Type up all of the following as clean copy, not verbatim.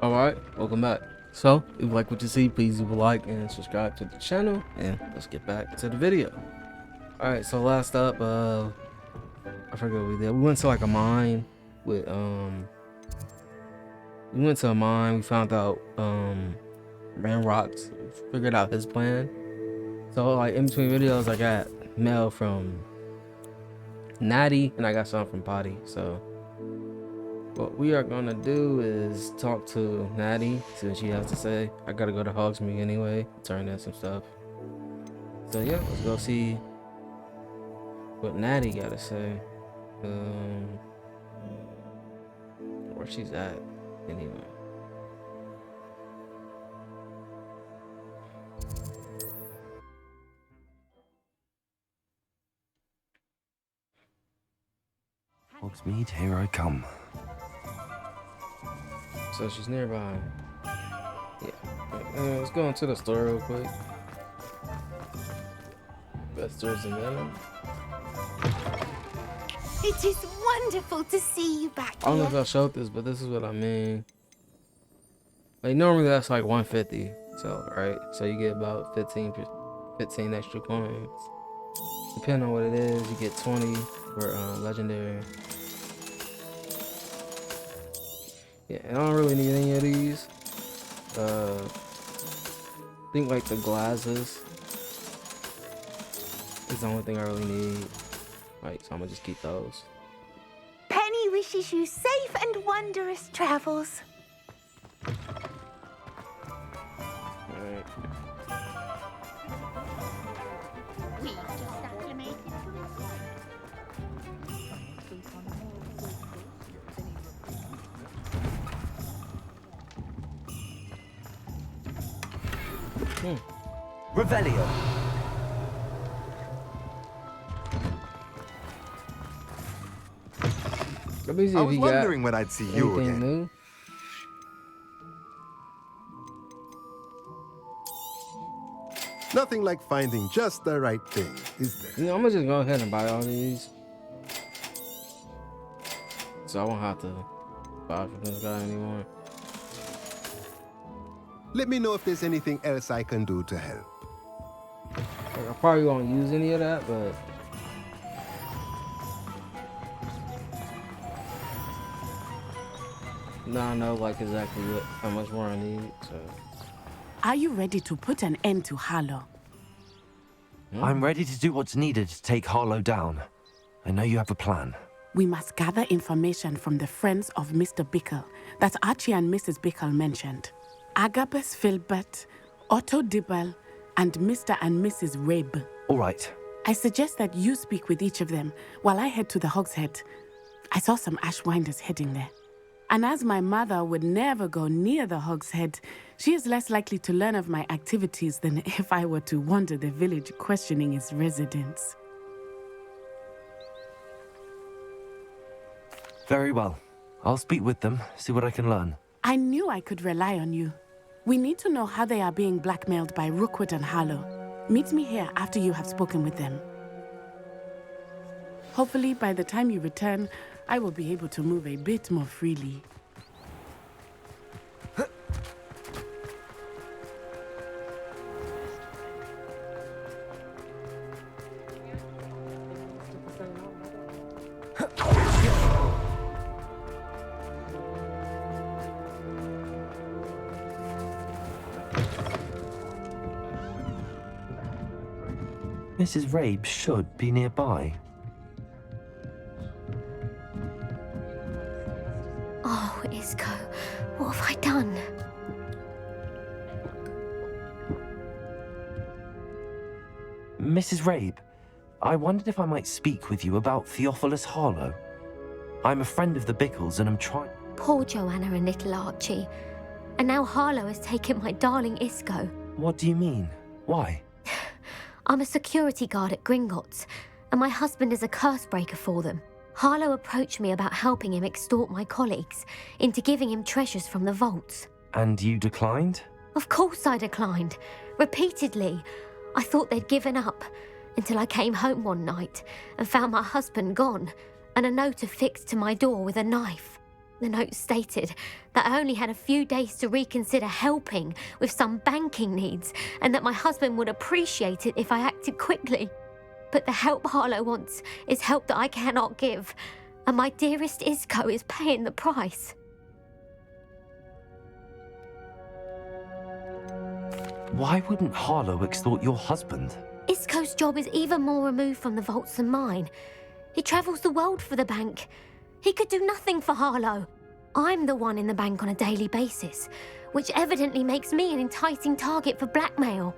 Alright, welcome back. So, if you like what you see, please leave a like and subscribe to the channel, and let's get back to the video. Alright, so last up, I forget what we did. We went to like a mine with, we found out, Ran Rocks, figured out his plan. So, like, in between videos, I got mail from Natty, and I got some from Potty, so what we are gonna do is talk to Natty, see what she has to say. I gotta go to Hogsmeade anyway, turn in some stuff. So yeah, let's go see what Natty gotta say. Where she's at anyway. Hogsmeade, here I come. So she's nearby. Yeah. Let's go into the store real quick. Besters and Venom. It is wonderful to see you back I don't know here. if I showed this, but this is what I mean. Like normally that's like 150. So right. So you get about 15 extra coins. Depending on what it is, you get 20 for legendary. Yeah, and I don't really need any of these. I think like the glasses is the only thing I really need. Right, so I'm gonna just keep those. Penny wishes you safe and wondrous travels. Alright. We've just acclimated Revelio. Let me see I if was you got wondering when I'd see you anything again. new. Nothing like finding just the right thing, is there? You know, I'm gonna just go ahead and buy all these. So I won't have to buy from this guy anymore. Let me know if there's anything else I can do to help. Like, I probably won't use any of that, but now I know like exactly how much more I need. So Are you ready to put an end to Harlow? I'm ready to do what's needed to take Harlow down. I know you have a plan. We must gather information from the friends of Mr. Bickle that Archie and Mrs. Bickle mentioned. Agabus Filbert, Otto Dibble, and Mr. and Mrs. Rabe. All right. I suggest that you speak with each of them while I head to the Hogshead. I saw some Ashwinders heading there. And as my mother would never go near the Hogshead, she is less likely to learn of my activities than if I were to wander the village questioning its residents. Very well. I'll speak with them, see what I can learn. I knew I could rely on you. We need to know how they are being blackmailed by Rookwood and Harlow. Meet me here after you have spoken with them. Hopefully, by the time you return, I will be able to move a bit more freely. Mrs. Rabe should be nearby. Oh, Isco, what have I done? Mrs. Rabe, I wondered if I might speak with you about Theophilus Harlow. I'm a friend of the Bickles and I'm trying... Poor Joanna and little Archie. And now Harlow has taken my darling Isco. What do you mean? Why? I'm a security guard at Gringotts, and my husband is a curse breaker for them. Harlow approached me about helping him extort my colleagues into giving him treasures from the vaults. And you declined? Of course I declined. Repeatedly. I thought they'd given up, until I came home one night and found my husband gone, and a note affixed to my door with a knife. The note stated that I only had a few days to reconsider helping with some banking needs and that my husband would appreciate it if I acted quickly. But the help Harlow wants is help that I cannot give, and my dearest Isco is paying the price. Why wouldn't Harlow extort your husband? Isco's job is even more removed from the vaults than mine. He travels the world for the bank. He could do nothing for Harlow. I'm the one in the bank on a daily basis, which evidently makes me an enticing target for blackmail.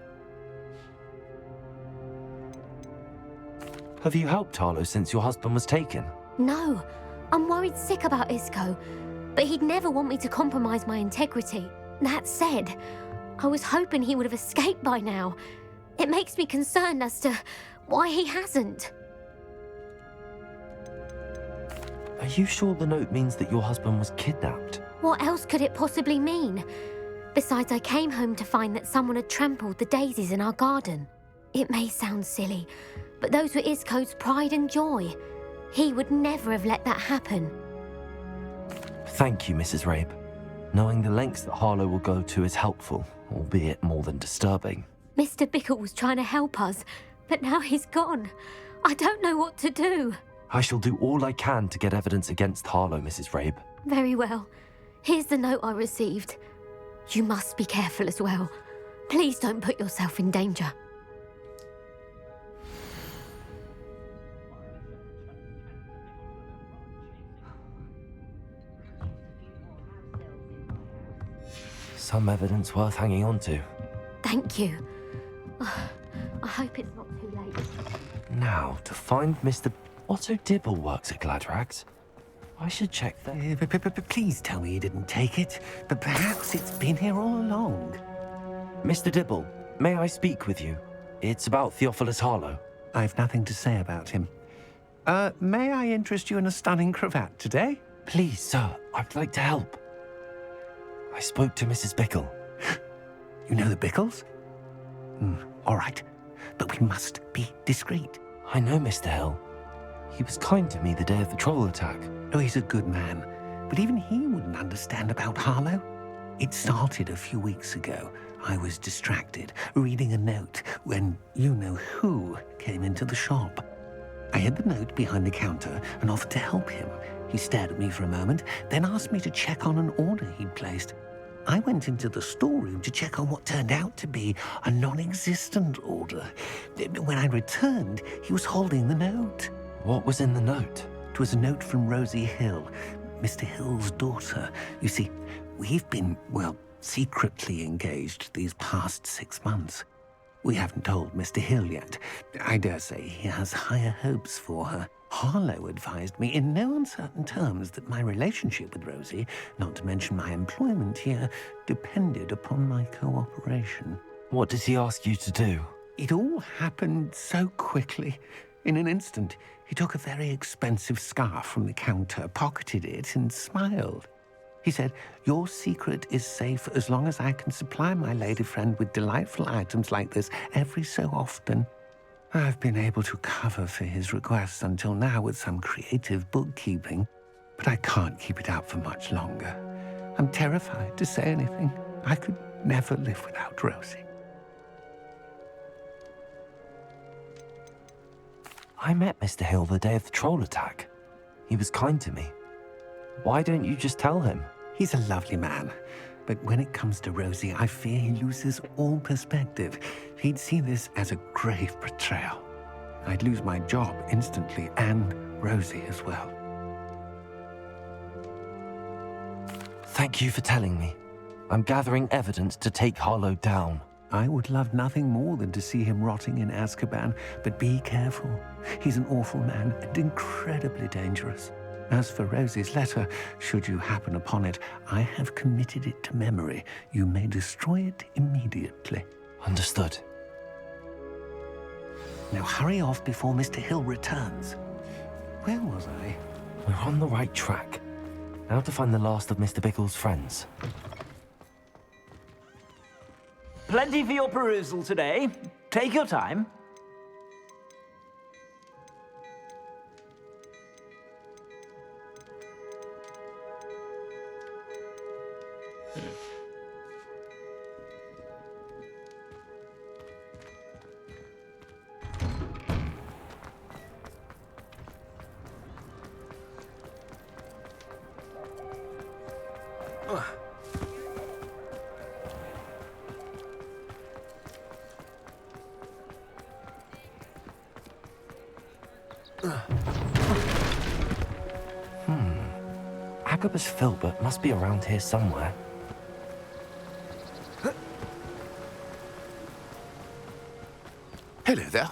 Have you helped Harlow since your husband was taken? No, I'm worried sick about Isco, but he'd never want me to compromise my integrity. That said, I was hoping he would have escaped by now. It makes me concerned as to why he hasn't. Are you sure the note means that your husband was kidnapped? What else could it possibly mean? Besides, I came home to find that someone had trampled the daisies in our garden. It may sound silly, but those were Isco's pride and joy. He would never have let that happen. Thank you, Mrs. Rabe. Knowing the lengths that Harlow will go to is helpful, albeit more than disturbing. Mr. Bickle was trying to help us, but now he's gone. I don't know what to do. I shall do all I can to get evidence against Harlow, Mrs. Rabe. Very well. Here's the note I received. You must be careful as well. Please don't put yourself in danger. Some evidence worth hanging on to. Thank you. I hope it's not too late. Now, to find Mr. Otto Dibble works at Gladrags. I should check that. Please tell me you didn't take it, but perhaps it's been here all along. Mr. Dibble, may I speak with you? It's about Theophilus Harlow. I've nothing to say about him. May I interest you in a stunning cravat today? Please, sir, I'd like to help. I spoke to Mrs. Bickle. You know the Bickles? All right, but we must be discreet. I know Mr. Hill. He was kind to me the day of the troll attack. Oh, he's a good man, but even he wouldn't understand about Harlow. It started a few weeks ago. I was distracted, reading a note, when you-know-who came into the shop. I hid the note behind the counter and offered to help him. He stared at me for a moment, then asked me to check on an order he'd placed. I went into the storeroom to check on what turned out to be a non-existent order. When I returned, he was holding the note. What was in the note? It was a note from Rosie Hill, Mr. Hill's daughter. You see, we've been, secretly engaged these past 6 months. We haven't told Mr. Hill yet. I dare say he has higher hopes for her. Harlow advised me in no uncertain terms that my relationship with Rosie, not to mention my employment here, depended upon my cooperation. What does he ask you to do? It all happened so quickly. In an instant, he took a very expensive scarf from the counter, pocketed it, and smiled. He said, "Your secret is safe as long as I can supply my lady friend with delightful items like this every so often." I've been able to cover for his requests until now with some creative bookkeeping, but I can't keep it up for much longer. I'm terrified to say anything. I could never live without Rosie. I met Mr. Hill the day of the troll attack. He was kind to me. Why don't you just tell him? He's a lovely man, but when it comes to Rosie, I fear he loses all perspective. He'd see this as a grave betrayal. I'd lose my job instantly, and Rosie as well. Thank you for telling me. I'm gathering evidence to take Harlow down. I would love nothing more than to see him rotting in Azkaban, but be careful. He's an awful man and incredibly dangerous. As for Rosie's letter, should you happen upon it, I have committed it to memory. You may destroy it immediately. Understood. Now hurry off before Mr. Hill returns. Where was I? We're on the right track. Now to find the last of Mr. Bickle's friends. Plenty for your perusal today. Take your time. Agabus Filbert must be around here somewhere. Hello there.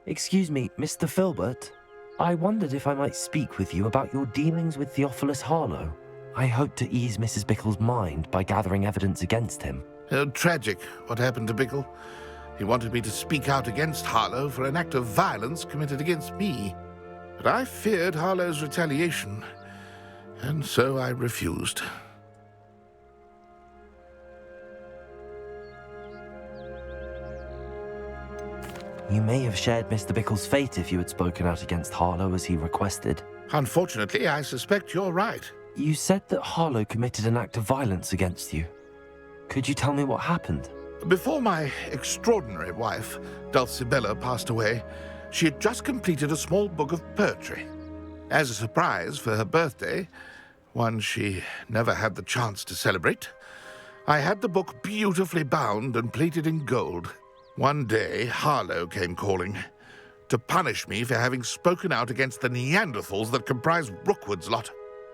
Excuse me, Mr. Filbert. I wondered if I might speak with you about your dealings with Theophilus Harlow. I hope to ease Mrs. Bickle's mind by gathering evidence against him. Tragic what happened to Bickle. He wanted me to speak out against Harlow for an act of violence committed against me. But I feared Harlow's retaliation, and so I refused. You may have shared Mr. Bickle's fate if you had spoken out against Harlow as he requested. Unfortunately, I suspect you're right. You said that Harlow committed an act of violence against you. Could you tell me what happened? Before my extraordinary wife, Dulcibella, passed away, she had just completed a small book of poetry. As a surprise for her birthday, one she never had the chance to celebrate, I had the book beautifully bound and plated in gold. One day, Harlow came calling to punish me for having spoken out against the Neanderthals that comprise Rookwood's lot.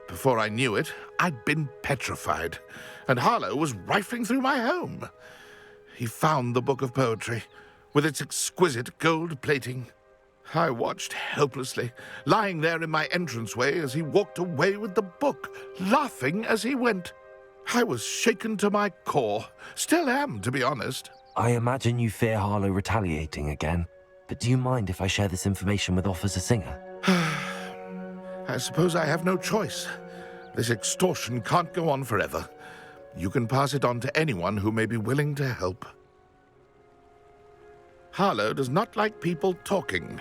Before I knew it, I'd been petrified, and Harlow was rifling through my home. He found the book of poetry, with its exquisite gold plating. I watched helplessly, lying there in my entranceway as he walked away with the book, laughing as he went. I was shaken to my core. Still am, to be honest. I imagine you fear Harlow retaliating again, but do you mind if I share this information with Officer Singer? I suppose I have no choice. This extortion can't go on forever. You can pass it on to anyone who may be willing to help. Harlow does not like people talking,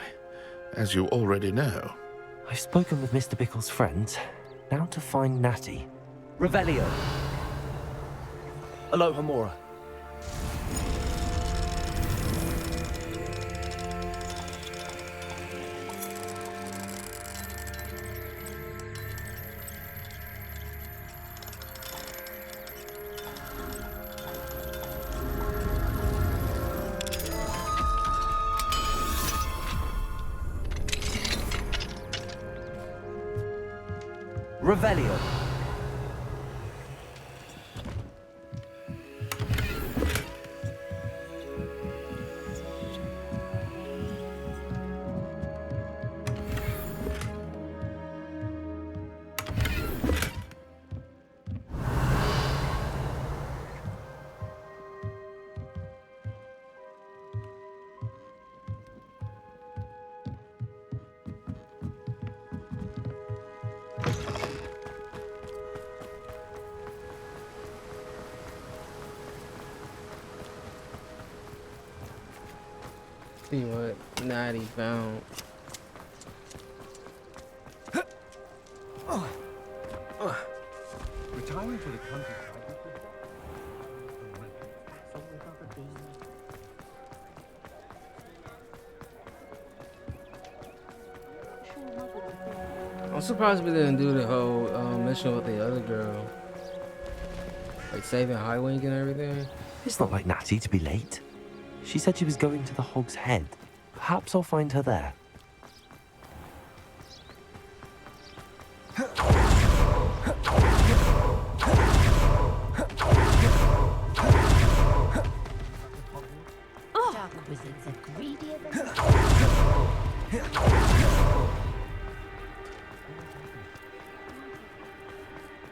as you already know. I've spoken with Mr. Bickle's friends. Now to find Natty. Revelio. Aloha Mora. Revelio. See what Natty found. Retiring to the countryside. I'm surprised we didn't do the whole mission with the other girl. Like saving Highwing and everything. It's not like Natty to be late. She said she was going to the Hog's Head. Perhaps I'll find her there. Dark wizards are greedier than...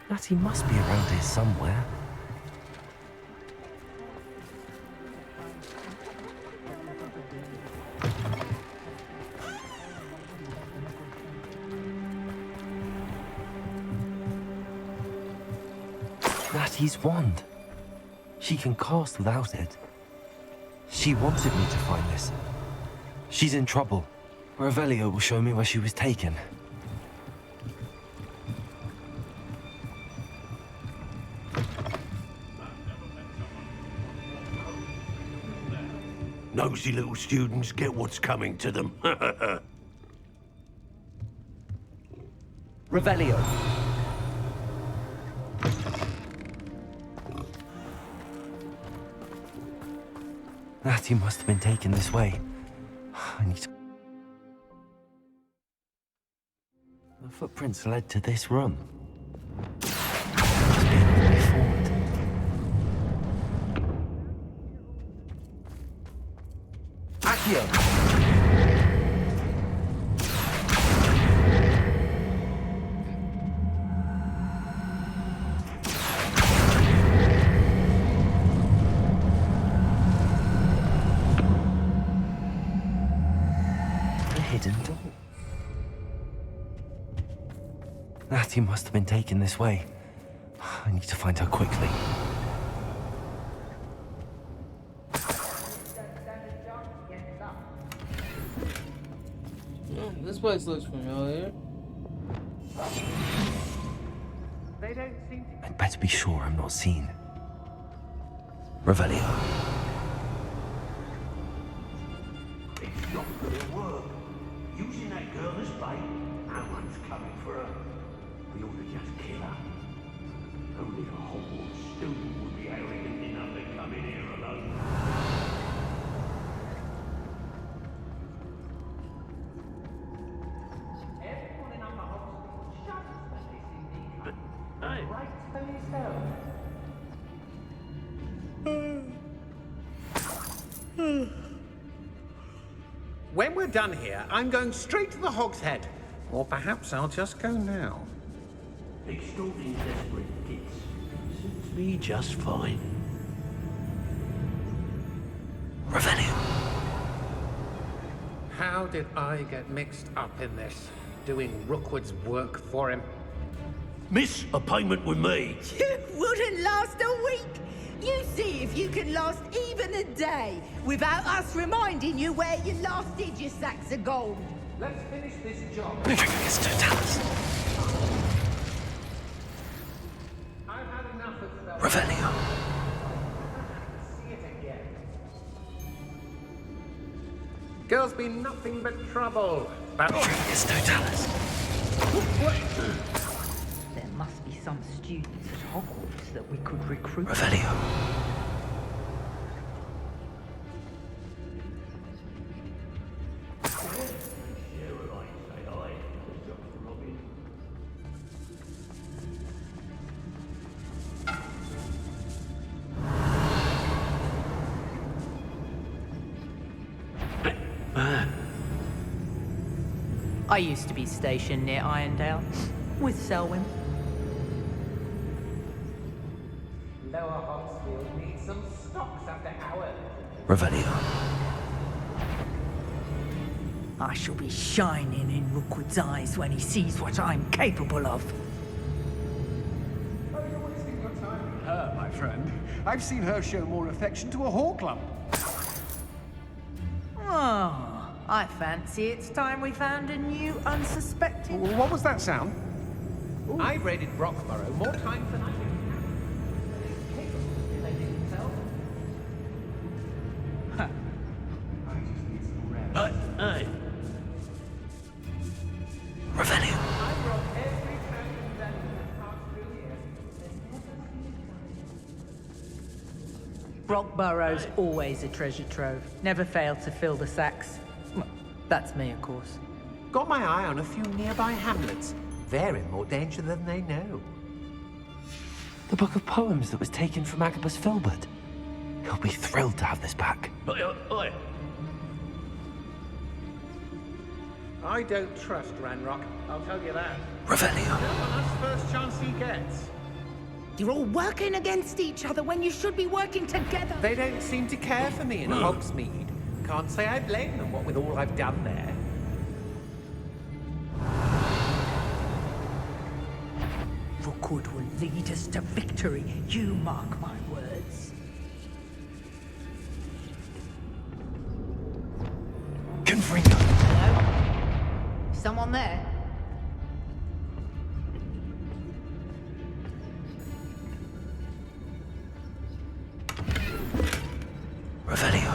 Natty must be around here somewhere. Natty's wand. She can cast without it. She wanted me to find this. She's in trouble. Revelio will show me where she was taken. Nosy little students get what's coming to them. Revelio. Natty must have been taken this way. I need to... The footprints led to this room. Must be another way forward. Accio! Hidden door. Natty must have been taken this way. I need to find her quickly. This place looks familiar. I'd better be sure I'm not seen. Revelio. It's not gonna work. Using that girl as bait, no one's coming for her. We ought to just kill her. Only a Hogwarts student would be arrogant enough to come in here alone. Everyone in Upper Oxford shudders when they see me come. Hey. Right for yourself. When we're done here, I'm going straight to the Hog's Head. Or perhaps I'll just go now. Extorting desperate kids suits me just fine. Revelio. How did I get mixed up in this? Doing Rookwood's work for him? Miss a payment with me. You wouldn't last a week. You see if you can last even a day without us reminding you where you last did your sacks of gold. Let's finish this job. It's totalis. I've had enough of spells. Revelio. See it again. Girl's been nothing but trouble. But It's totalis. There must be some students at Hogwarts that we could recruit. Revelio. I used to be stationed near Irondale with Selwyn. Lower Hogsfield needs some stocks after hours. Revelio. I shall be shining in Rookwood's eyes when he sees what I'm capable of. Oh, you're wasting your time. Her, my friend. I've seen her show more affection to a Horcrux. Oh, I fancy it's time we found a new unsuspecting. What was that sound? I raided Brockborough more times than I can count. Capable of defending himself. I just need some rest. Hey. Revelio. I brought every champion that has passed through here. Brockborough's always a treasure trove. Never failed to fill the sacks. Well, that's me, of course. got my eye on a few nearby hamlets. They're in more danger than they know. The book of poems that was taken from Agabus Filbert. He'll be thrilled to have this back. Oi. I don't trust Ranrock, I'll tell you that. Revelio. That's the first chance he gets. You're all working against each other when you should be working together. They don't seem to care for me in Hogsmeade. Can't say I blame them, what with all I've done there. Rookwood will lead us to victory. You mark my words. Confringo. Hello? Someone there? Revelio.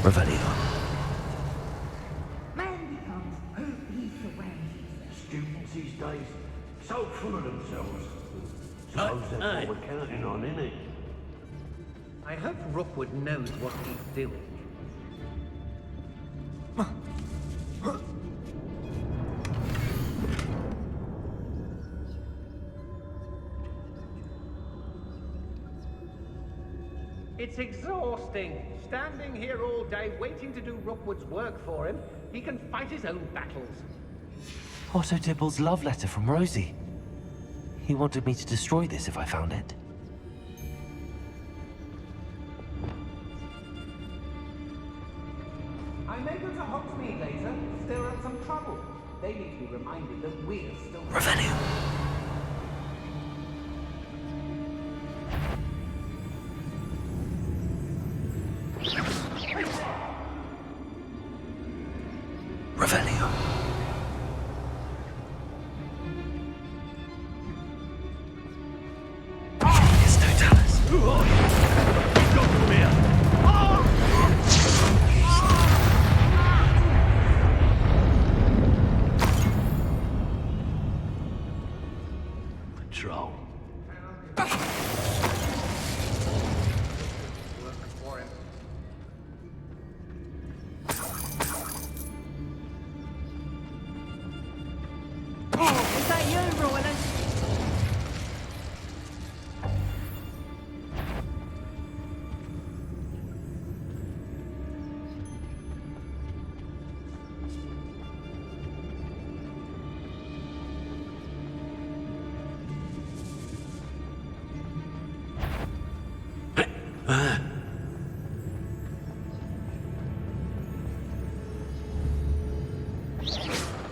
Revelio. Man becomes who he surrounds himself. Students these days, so full of themselves. Suppose that's what we're counting on, innit? I hope Rookwood knows what he's doing. It's exhausting. Standing here all day waiting to do Rookwood's work for him. He can fight his own battles. Otto Dibble's love letter from Rosie. He wanted me to destroy this if I found it. I may go to Hogsmeade later, stir up some trouble. They need to be reminded that we're still... Revelio. Revelio. It's Totalis. Go from here! Patrol. Is that you, Roland?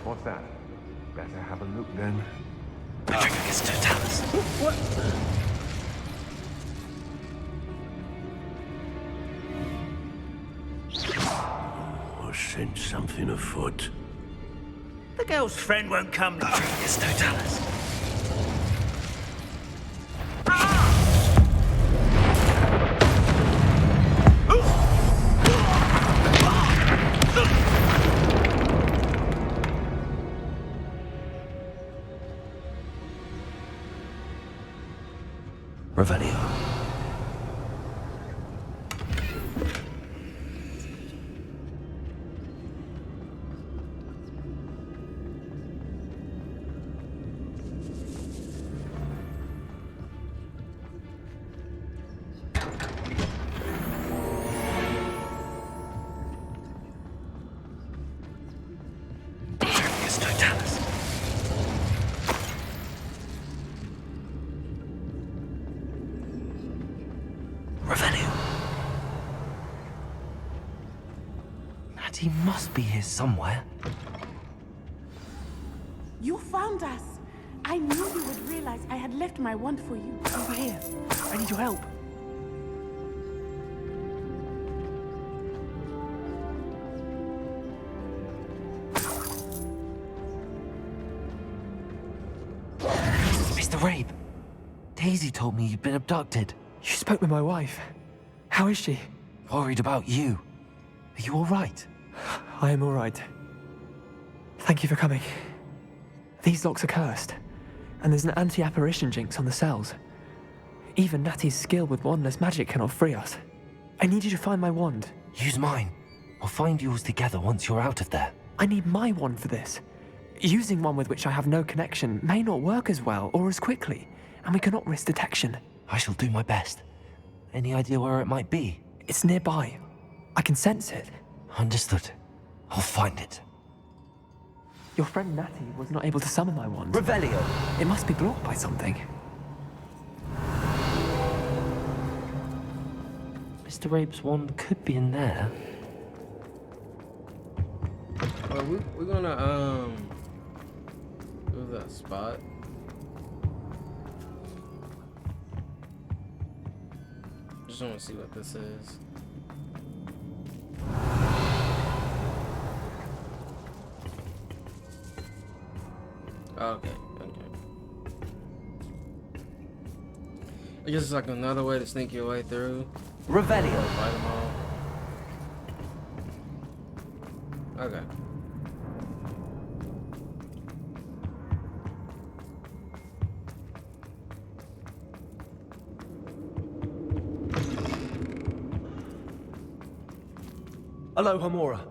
What's that? Better have a look then. I think it's Totalis. What? I sense something afoot. The girl's friend won't come. It's Totalis. Revelio. It's Totalis. Revelio. Natty must be here somewhere. You found us. I knew you would realize I had left my wand for you. Over here. I need your help. Mr. Rabe, Daisy told me you'd been abducted. You spoke with my wife. How is she? Worried about you. Are you all right? I am all right. Thank you for coming. These locks are cursed, and there's an anti-apparition jinx on the cells. Even Natty's skill with wandless magic cannot free us. I need you to find my wand. Use mine. We'll find yours together once you're out of there. I need my wand for this. Using one with which I have no connection may not work as well or as quickly, and we cannot risk detection. I shall do my best. Any idea where it might be? It's nearby. I can sense it. Understood. I'll find it. Your friend Natty was not able to summon my wand. Revelio! It must be blocked by something. Mr. Rabe's wand could be in there. We're gonna go to that spot. Just want to see what this is. Okay. I guess it's like another way to sneak your way through. Revelio. Fight them all. Okay. Aloha, Mora.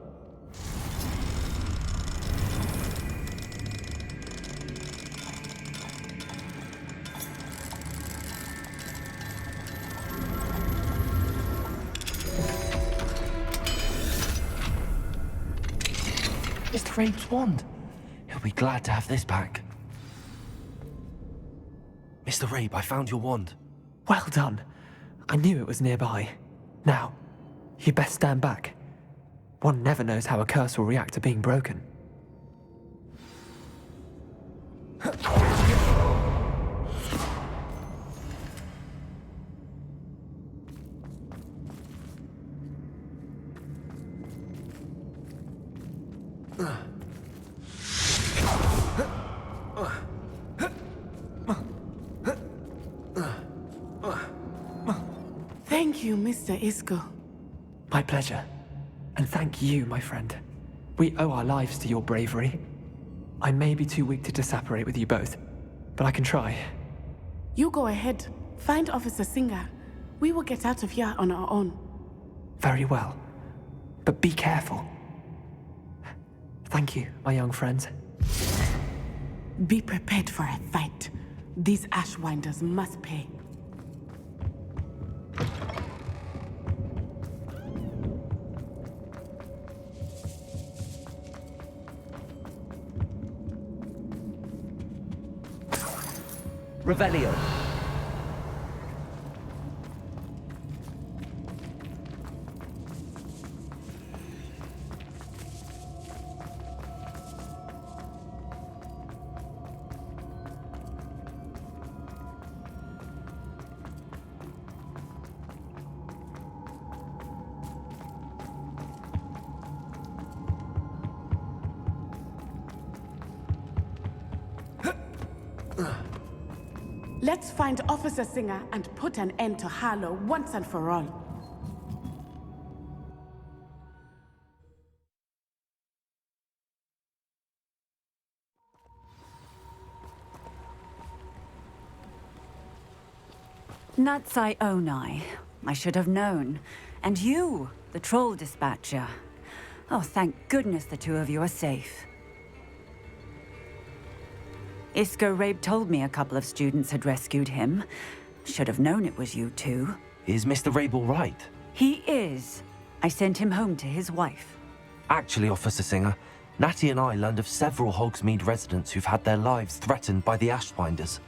Mr. Rabe's wand. He'll be glad to have this back. Mr. Rabe, I found your wand. Well done. I knew it was nearby. Now, you best stand back. One never knows how a curse will react to being broken. Thank you, Mr. Isco. My pleasure. And thank you, my friend. We owe our lives to your bravery. I may be too weak to disapparate with you both, but I can try. You go ahead. Find Officer Singer. We will get out of here on our own. Very well. But be careful. Thank you, my young friends. Be prepared for a fight. These Ashwinders must pay. Revelio. Let's find Officer Singer and put an end to Harlow once and for all. Natsai Onai. I should have known. And you, the troll dispatcher. Oh, thank goodness the two of you are safe. Isco Rabe told me a couple of students had rescued him. Should have known it was you two. Is Mr. Rabe all right? He is. I sent him home to his wife. Actually, Officer Singer, Natty and I learned of several Hogsmeade residents who've had their lives threatened by the Ashwinders.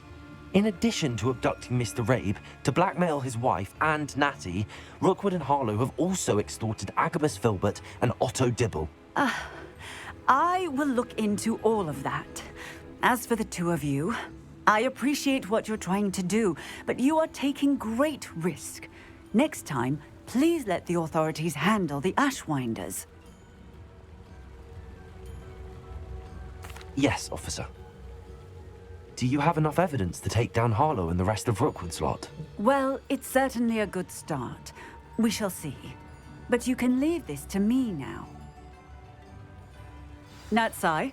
In addition to abducting Mr. Rabe to blackmail his wife and Natty, Rookwood and Harlow have also extorted Agabus Filbert and Otto Dibble. I will look into all of that. As for the two of you, I appreciate what you're trying to do, but you are taking great risk. Next time, please let the authorities handle the Ashwinders. Yes, officer. Do you have enough evidence to take down Harlow and the rest of Rookwood's lot? Well, it's certainly a good start. We shall see. But you can leave this to me now. Natsai,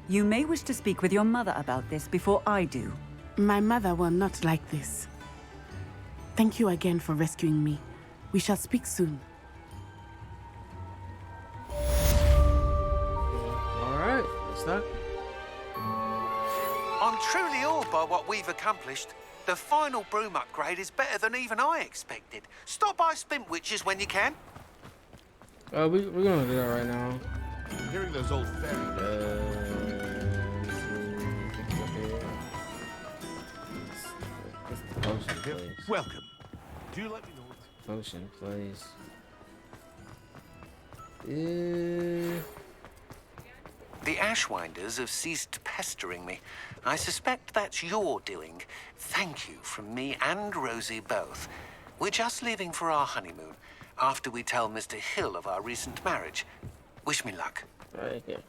you may wish to speak with your mother about this before I do. My mother will not like this. Thank you again for rescuing me. We shall speak soon. Alright, what's that? I'm truly awed by what we've accomplished. The final broom upgrade is better than even I expected. Stop by Spintwitches when you can. We're gonna do that right now. Hearing those old fairy Potion place. Welcome. Do you let me know what? Potion place. The Ashwinders have ceased pestering me. I suspect that's your doing. Thank you from me and Rosie both. We're just leaving for our honeymoon after we tell Mr. Hill of our recent marriage. Wish me luck. Right here.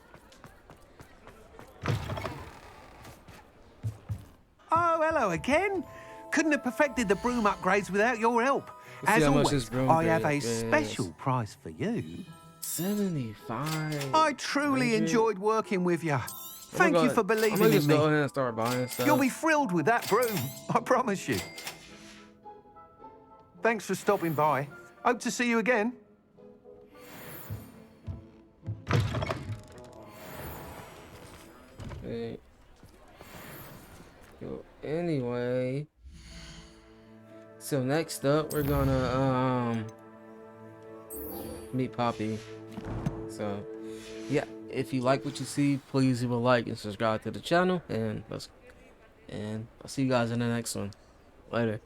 Oh, hello again. Couldn't have perfected the broom upgrades without your help. Let's see As how much always, this broom I have a is. special prize for you. 75. I truly 100. enjoyed working with you. Thank you for I'm believing gonna in just me. go ahead and start buying stuff. You'll be thrilled with that broom, I promise you. Thanks for stopping by. Hope to see you again. Okay. So anyway, so next up we're gonna meet Poppy. So yeah, if you like what you see, please leave a like and subscribe to the channel, and I'll see you guys in the next one. Later.